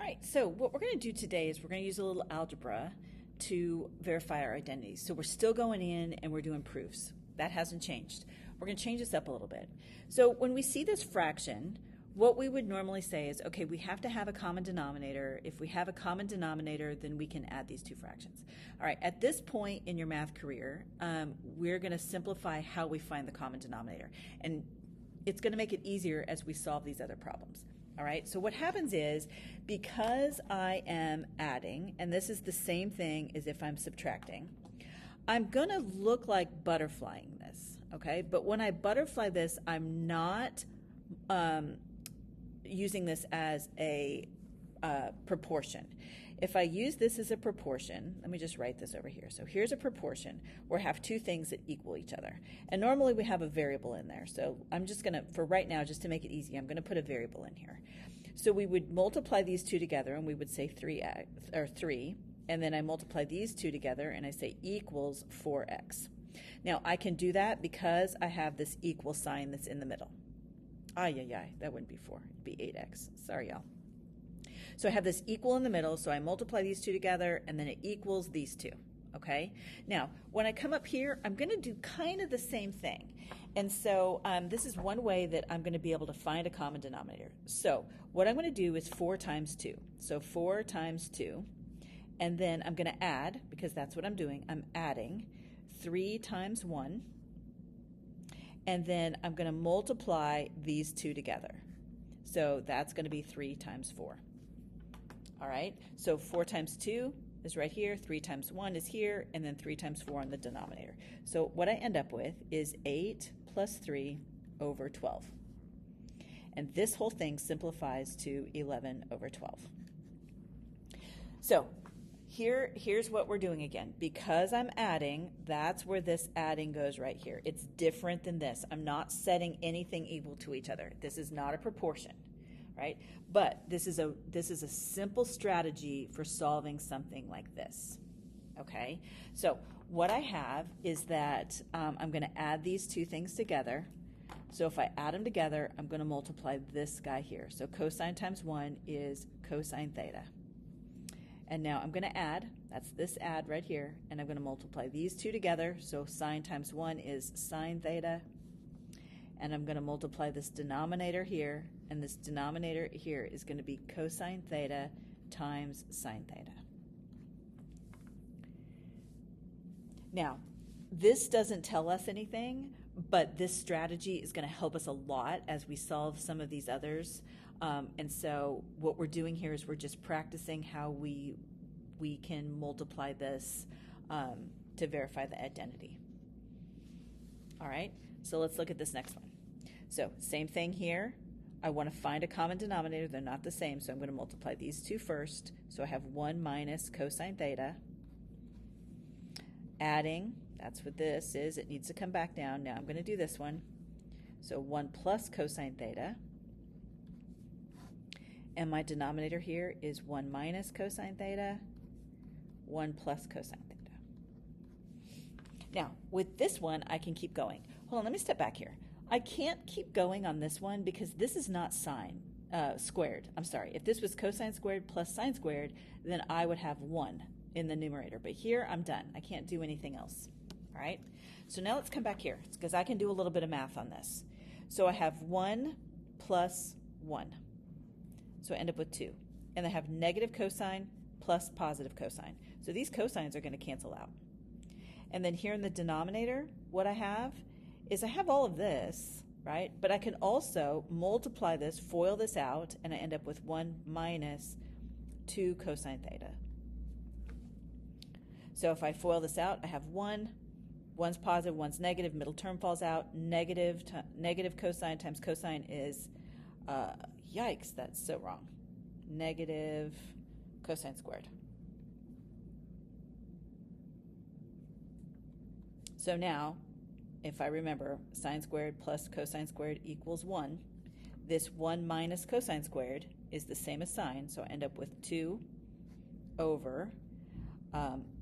right, so what we're going to do today is we're going to use a little algebra to verify our identities. So we're still going in and we're doing proofs. That hasn't changed. We're going to change this up a little bit. So when we see this fraction, what we would normally say is, okay, we have to have a common denominator. If we have a common denominator, then we can add these two fractions. All right, at this point in your math career, we're going to simplify how we find the common denominator. And it's going to make it easier as we solve these other problems. All right, so what happens is, because I am adding, and this is the same thing as if I'm subtracting, I'm going to look like butterflying this, okay? But when I butterfly this, I'm not using this as a proportion. If I use this as a proportion, let me just write this over here. So here's a proportion where I have two things that equal each other. And normally we have a variable in there. So I'm just going to, for right now, just to make it easy, I'm going to put a variable in here. So we would multiply these two together and we would say 3, and then I multiply these two together and I say equals 4x. Now I can do that because I have this equal sign that's in the middle. That wouldn't be 4, it'd be 8x. Sorry, y'all. So I have this equal in the middle, so I multiply these two together, and then it equals these two, okay? Now, when I come up here, I'm going to do kind of the same thing. And so this is one way that I'm going to be able to find a common denominator. So what I'm going to do is 4 times 2. So 4 times 2, and then I'm going to add, because that's what I'm doing, I'm adding 3 times 1, and then I'm going to multiply these two together. So that's going to be 3 times 4. All right, so 4 times 2 is right here, 3 times 1 is here, and then 3 times 4 on the denominator. So what I end up with is 8 plus 3 over 12. And this whole thing simplifies to 11 over 12. So here's what we're doing again. Because I'm adding, that's where this adding goes right here. It's different than this. I'm not setting anything equal to each other. This is not a proportion. Right? But this is a simple strategy for solving something like this. Okay? So what I have is that I'm going to add these two things together. So if I add them together, I'm going to multiply this guy here. So cosine times 1 is cosine theta. And now I'm going to add, that's this add right here, and I'm going to multiply these two together. So sine times 1 is sine theta. And I'm going to multiply this denominator here, and this denominator here is going to be cosine theta times sine theta. Now, this doesn't tell us anything, but this strategy is going to help us a lot as we solve some of these others. And so what we're doing here is we're just practicing how we can multiply this to verify the identity. All right, so let's look at this next one. So same thing here. I want to find a common denominator. They're not the same, so I'm going to multiply these two first. So I have 1 minus cosine theta. Adding, that's what this is. It needs to come back down. Now I'm going to do this one. So 1 plus cosine theta. And my denominator here is 1 minus cosine theta, 1 plus cosine theta. Now, with this one, I can keep going. Hold on, let me step back here. I can't keep going on this one because this is not sine squared. I'm sorry. If this was cosine squared plus sine squared, then I would have 1 in the numerator. But here, I'm done. I can't do anything else. All right? So now let's come back here because I can do a little bit of math on this. So I have 1 plus 1. So I end up with 2. And I have negative cosine plus positive cosine. So these cosines are going to cancel out. And then here in the denominator, what I have is I have all of this, right? But I can also multiply this, FOIL this out, and I end up with 1 minus 2 cosine theta. So if I FOIL this out, I have 1. 1's positive, 1's negative, middle term falls out. Negative cosine times cosine is, yikes, that's so wrong. Negative cosine squared. So now, if I remember, sine squared plus cosine squared equals 1. This 1 minus cosine squared is the same as sine, so I end up with 2 over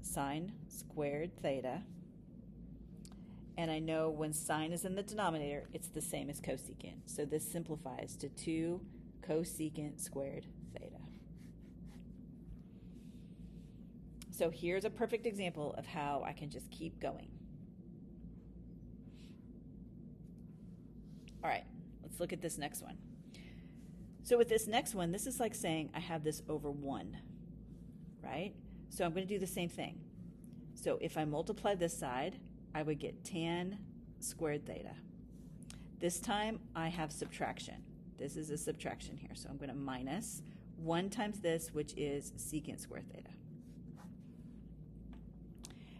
sine squared theta. And I know when sine is in the denominator, it's the same as cosecant. So this simplifies to 2 cosecant squared theta. So here's a perfect example of how I can just keep going. All right, let's look at this next one. So with this next one, this is like saying I have this over 1, right? So I'm going to do the same thing. So if I multiply this side, I would get tan squared theta. This time I have subtraction. This is a subtraction here, so I'm going to minus 1 times this, which is secant squared theta.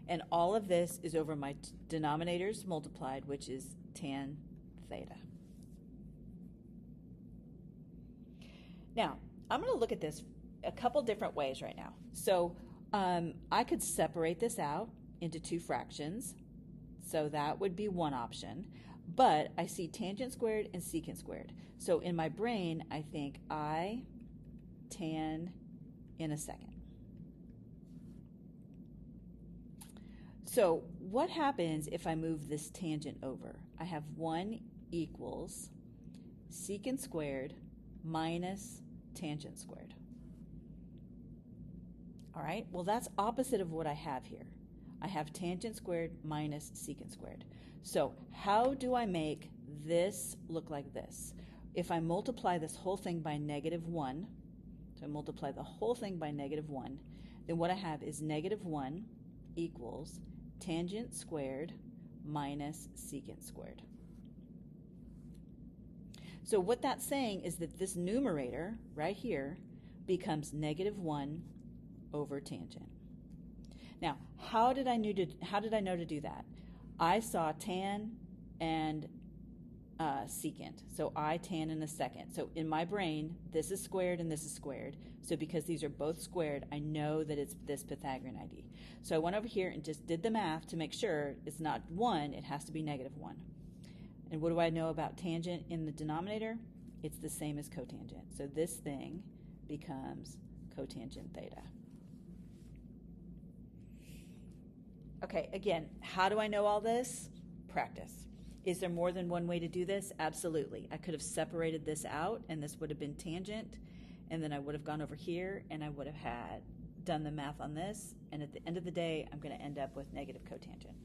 And all of this is over my denominators multiplied, which is tan theta. Now, I'm going to look at this a couple different ways right now. So I could separate this out into 2 fractions. So that would be one option. But I see tangent squared and secant squared. So in my brain, I think I tan in a second. So what happens if I move this tangent over? I have 1 equals secant squared minus tangent squared. All right, well that's opposite of what I have here. I have tangent squared minus secant squared. So how do I make this look like this? If I multiply this whole thing by -1, so I multiply the whole thing by -1, then what I have is -1 equals tangent squared minus secant squared. So what that's saying is that this numerator right here becomes -1 over tangent. Now, how did I know to do that? I saw tan and secant, so I tan in a second. So in my brain, this is squared and this is squared. So because these are both squared, I know that it's this Pythagorean ID. So I went over here and just did the math to make sure it's not 1, it has to be -1. And what do I know about tangent in the denominator? It's the same as cotangent. So this thing becomes cotangent theta. Okay, again, how do I know all this? Practice. Is there more than one way to do this? Absolutely. I could have separated this out and this would have been tangent, and then I would have gone over here and I would have done the math on this, and at the end of the day, I'm going to end up with negative cotangent.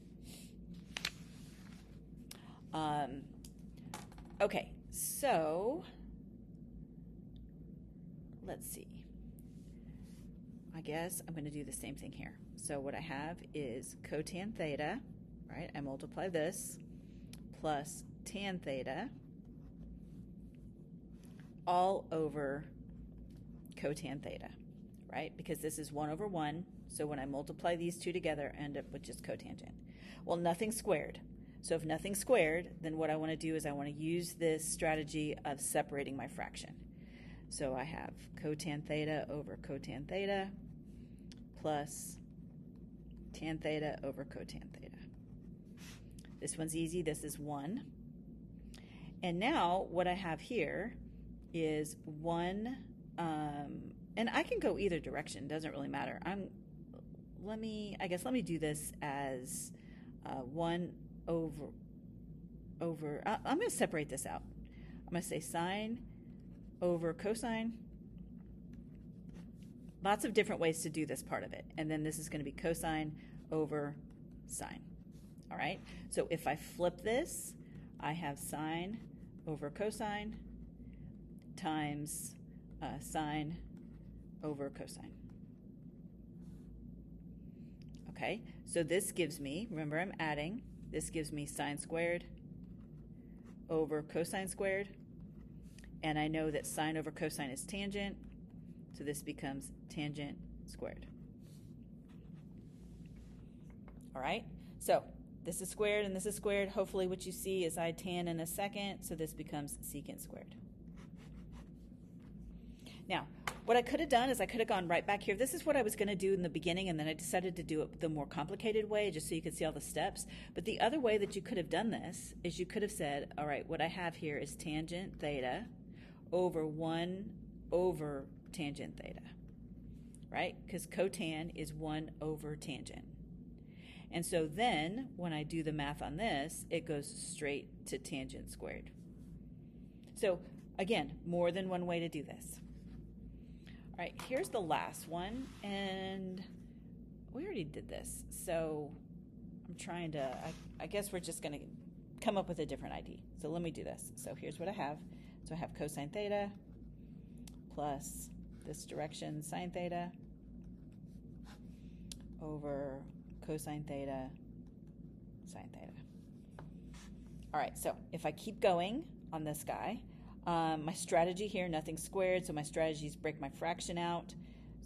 Okay, so let's see. I guess I'm going to do the same thing here. So what I have is cotan theta, right? I multiply this plus tan theta all over cotan theta, right? Because this is 1 over 1, so when I multiply these two together, I end up with just cotangent. Well, nothing's squared. So if nothing's squared, then what I want to do is I want to use this strategy of separating my fraction. So I have cotan theta over cotan theta plus tan theta over cotan theta. This one's easy. This is 1. And now what I have here is 1, and I can go either direction. Doesn't really matter. Let me do this as 1 over, I'm going to separate this out. I'm going to say sine over cosine. Lots of different ways to do this part of it. And then this is going to be cosine over sine. All right? So if I flip this, I have sine over cosine times sine over cosine. Okay? So this gives me, remember I'm adding, this gives me sine squared over cosine squared. And I know that sine over cosine is tangent, so this becomes tangent squared. All right, so this is squared and this is squared. Hopefully what you see is I tan in a second, so this becomes secant squared. Now, what I could have done is I could have gone right back here. This is what I was going to do in the beginning, and then I decided to do it the more complicated way just so you could see all the steps. But the other way that you could have done this is you could have said, all right, what I have here is tangent theta over 1 over tangent theta, right? Because cotan is 1 over tangent. And so then when I do the math on this, it goes straight to tangent squared. So again, more than one way to do this. All right, here's the last one, and we already did this, so I'm trying to, I guess we're just going to come up with a different ID. So let me do this. So here's what I have. So I have cosine theta plus this direction sine theta over cosine theta sine theta. All right, so if I keep going on this guy, my strategy here, nothing squared, so my strategy is break my fraction out.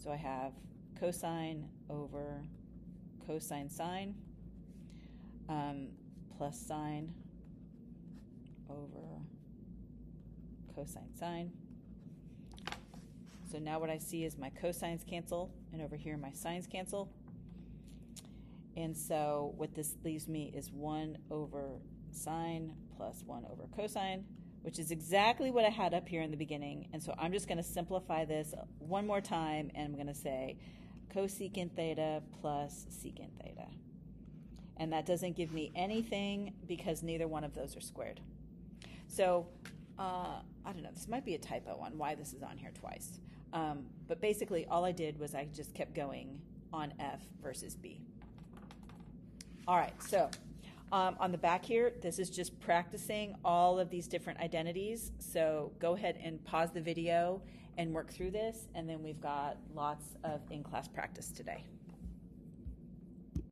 So I have cosine over cosine sine plus sine over cosine sine. So now what I see is my cosines cancel, and over here my sines cancel. And so what this leaves me is 1 over sine plus 1 over cosine, which is exactly what I had up here in the beginning. And so I'm just going to simplify this one more time, and I'm going to say cosecant theta plus secant theta. And that doesn't give me anything because neither one of those are squared. So I don't know, this might be a typo on why this is on here twice. But basically all I did was I just kept going on F versus B. All right, so on the back here, this is just practicing all of these different identities. So go ahead and pause the video and work through this, and then we've got lots of in-class practice today.